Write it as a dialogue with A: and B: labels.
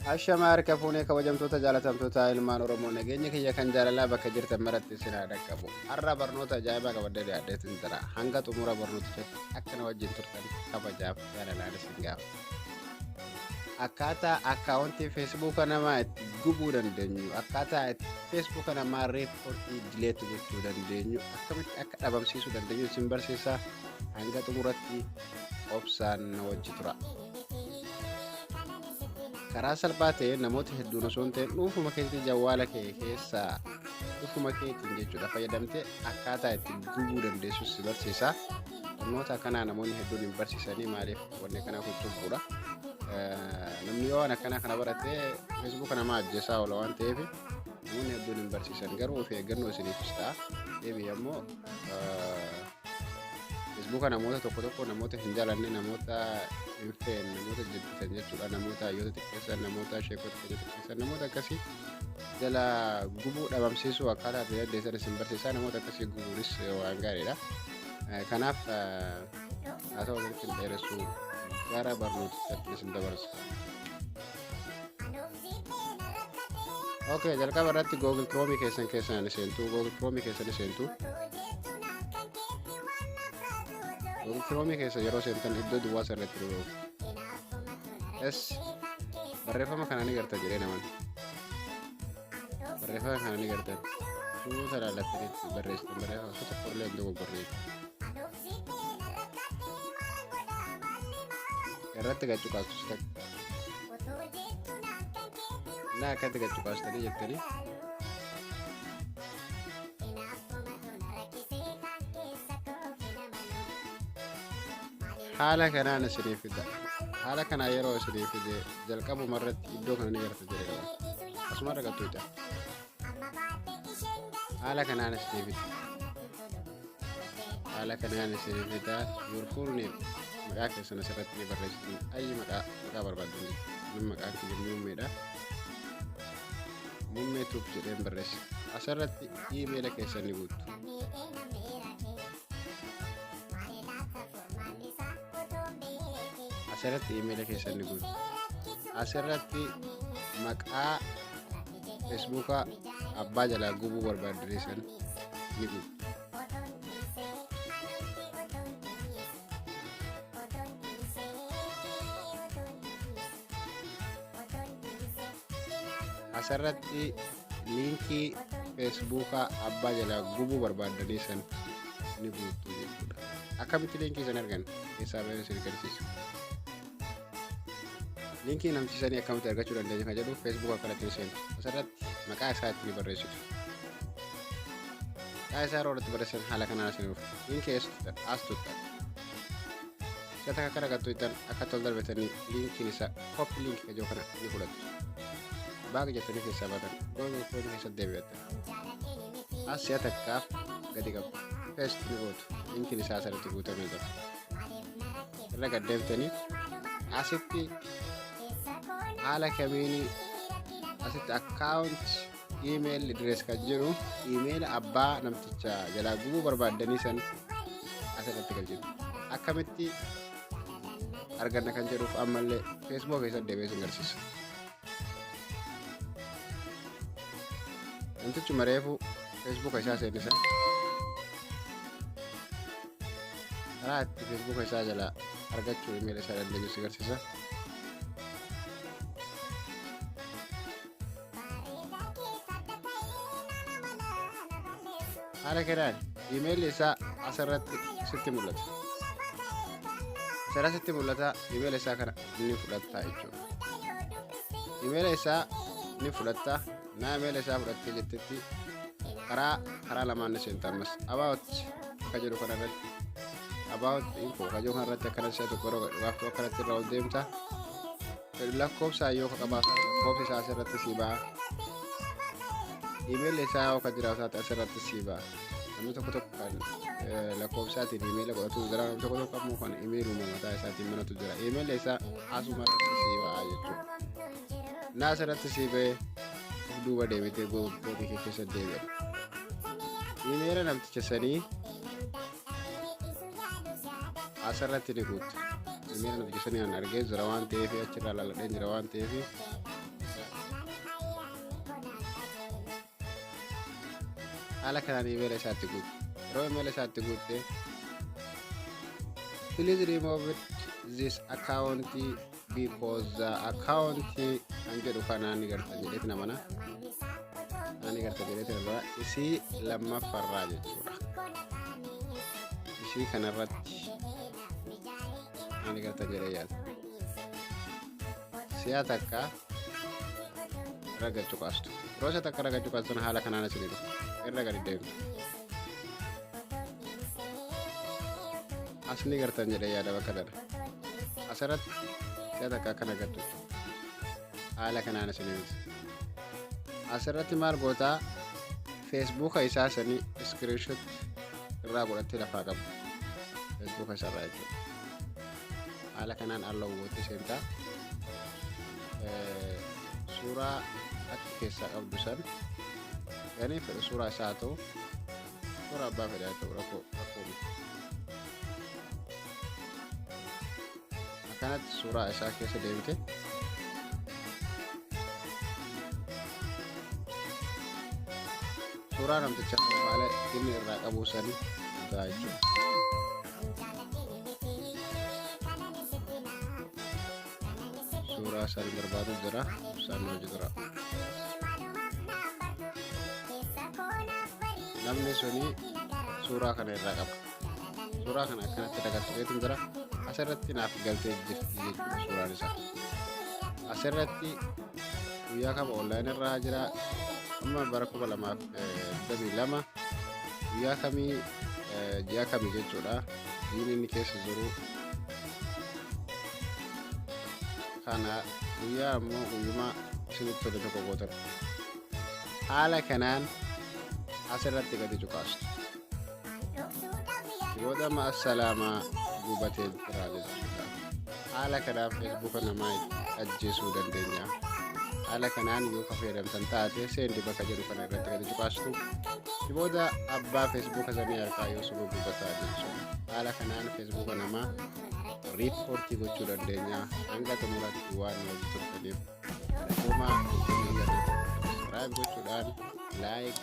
A: Ashama harka fuunee kabajamtoota jaalatamtoota ilmaan Oromoo nageenya kiyya kan jaalalaa bakka jirtan maratti isin haa dhaqqabu. Har'a barnoota ajaa'ibaa qabadee dhiyaadheetiin jira. Hanga xumura barnootichaatti akka na wajjin turtan kabajaaf jaalalaan isin gaafa. Akkaataa akkaawuntii feesbuuka namaa itti gubuu dandeenyu, akkaataa feesbuuka namaa reeportii dileetu gochuu dandeenyu, akkamitti akka dhabamsiisuu dandeenyu isin barsiisaa. Hanga xumuratti obsaan na wajji tura. Karaa salphaa ta'een namoota hedduun osoo hin ta'in dhuunfuma keetii jawwaala kee keessaa dhufuma keetiin jechuudha fayyadamtee akkaataa itti gubuu dandeessus si barsiisa. Barnoota akkanaa namoonni hedduun hin barsiisanii maaliif wanni kana kutubuudha. Namni yoo waan akkanaa kana baratee feesbuuka namaa ajjeesaa oola waan ta'eef namoonni hedduun hin barsiisan garuu of eeggannoo isiniifis ta'a. Deebii ammoo feesbuuka namoota tokko namoota hin jaalanne namoota hin feene namoota jibbisan jechuudha namoota hayyoota xiqqeessan namoota sheekota xiqqeessan namoota akkasii jala gubuu dhabamsiisuu akkaataa itti dandeessan isin barsiisaa namoota akkasii gubuunis waan gaariidha. Kanaaf haa ta'u walitti hin dheeressuu gara barnootichaatti isin dabarsa. Okay, jalqaba irratti Google Chrome keessan seentu Google Chrome keessan seentu. Google Chrome keessa yeroo seentan iddoo duwwaa sarratti dhufu. Barreeffama kana ni garta jedhee naman. Barreeffama kana ni gartan. Suuta laallattanii barreessitan barreeffama suuta qorlee hin dogoggorree. Irratti gachuqaastu takka. Naa akkatti gachuqaastanii jettanii. Haala kanaan isiniif fida. Haala kanaa yeroo isiniif fide jalqabuma irratti iddoo kana ni garta jedhama. Asuma argattu ija. Haala kanaan isiniif fida. Haala kanaan isiniif fida. Yurkuun maqaa keessan asirratti ni barreessitan. Ayyi maqaa barbaaddan jechuudha. Maqaan kiyya muummeedha. Muummee tuub jedheen barreessa. Asirratti iimeela keessan ni guuttu. Asirratti iimeela keessan ni guutu. Asirratti maqaa feesbuuka abbaa jalaa gubuu barbaaddan ni guutu. Asirratti liinkii feesbuuka abbaa jalaa gubuu barbaaddan ni guutu jechuudha. Akkamitti liinkii san argan keessaa baay'ee isin agarsiisu. Liinkii namtiisanii akkamitti argachuu dandeenya kan jedhu feesbuuka akkanatti ni seentu. Asirratti maqaa isaa itti ni barreessitu. Maqaa isaa yeroo irratti barreessan haala kanaan asiniif liinkii as tuttan. Isa takka kana gattuu ittaan akka tol darbatanii liinkiin isaa koppii liinkii kajoo kana ni fudhatu. Baaga jettanii keessaa baatan Google Chrome keessatti deebi'atan. As si'a takkaaf gadi qabu. Feesbuuk ni gootu. Liinkiin isaa asirratti guutamee jira. Irra gaddeemtanii asitti haala kamiin asitti akkaawunt iimeeyil adrees kan jiru iimeeyil abbaa namticha jalaa gubuu barbaaddanii san asirratti galchitu. Akkamitti arganna kan jedhuuf ammallee feesbuuk keessatti deebi'ee isin agarsiisa. Namtichi mareefu feesbuuka isaa seennisan karaa itti feesbuuka isaa jalaa argachuu iimeeyil isaa dandeenyu si agarsiisa. Haala kanaan iimeeyilli isaa asirratti sitti mul'ata. Asirratti sitti mul'ata iimeeyila isaa kana ni fudhatta jechuudha. Iimeeyila isaa ni fudhatta. Naa iimeeyila isaa fudhattee jettetti karaa lamaan ni seenta ammas. About akka jedhu kanarratti about info kajoo kanarratti akkana isaa tokko yeroo akkanatti irra ol deemta. Lakkoofsa yoo qabaatan lakkoofsi isaa asirratti si ba'a. Iimeeyilli isaa yoo kan jiraatu taate asirratti si ba'a. Namni tokko kan lakkoofsaatiin iimeeyila godhatu jira. Namni tokko ammoo kan iimeeyiluma mataa isaatiin manatu jira. Iimeeyilli isaa asuma irratti si ba'a jechuudha. Naa asirratti si ba'ee duuba deebitee gootii keessa deebi'a. Iimeeyila namticha sanii asirratti ni guutu. Miira notifiikeeshinii an argee jira waan ta'eef achirraa laladhee jira waan ta'eef haala kanaan imeela isaatti guutte. Yeroo imeela isaatti guutte please remove this account because the account kan jedhu kanaan ni gartan jedheeti namana. Ani garta jedheeti nama isii lammaffaarraa jechuudha. Ishii kanarratti ani garta jedhee yaada. Si'a takka raga cuqaastu. Yeroo isa takka raga cuqaastu haala kanaan asii dhufu. Irra gadi deemtu. Asni gartan jedhee yaada bakka dara. Asirratti si'a takka akkana gattu. Haala kanaan asii dhufu. Asirratti maal gootaa Facebook isaa sanii screenshot irraa godhattee lafaa qabu. Facebook isaarraa jechuudha. Haala kanaan alloo goote seentaa suuraa achi keessaa qabdu san ganii fedhe suuraa isaa haa ta'u suuraa abbaa fedhe haa ta'u rakkoo akkanatti suuraa isaa keessa deemte suuraa namticha haala inni irraa qabu sanii gaa jechuudha. Suuraa san barbaadu jira isaan hojii jira. Namni suni suuraa kana irraa qaba. Suuraa kana akkanatti dagatteetu jira. Asirratti naaf galtee jirti jechuudha suuraan isaa. Asirratti guyyaa kaba online irraa jira. Amma bara 2022 guyyaa kamii ji'a kamii jechuudha. Diin inni keessa jiru kana guyyaa ammoo guyyuma isinitti tole tokko gootan. Haala kanaan asirratti gadi cuqaastu. Booda amma assalaamaa gubatee jira jechuudha. Haala kanaan Facebook namaa ajjeesuu dandeenya. Haala kanaan yoo ka fayyadamtan taate seendi bakka jedhu kana irratti gadi cuqaastu. Booda abbaa Facebook sanii harkaa yoo sunu gubataa jechuudha. Haala kanaan Facebook namaa riippoortii gochuu dandeenya. Hanga xumuraatti waan hojii turtaniif dhuma subscribe gochuudhaan like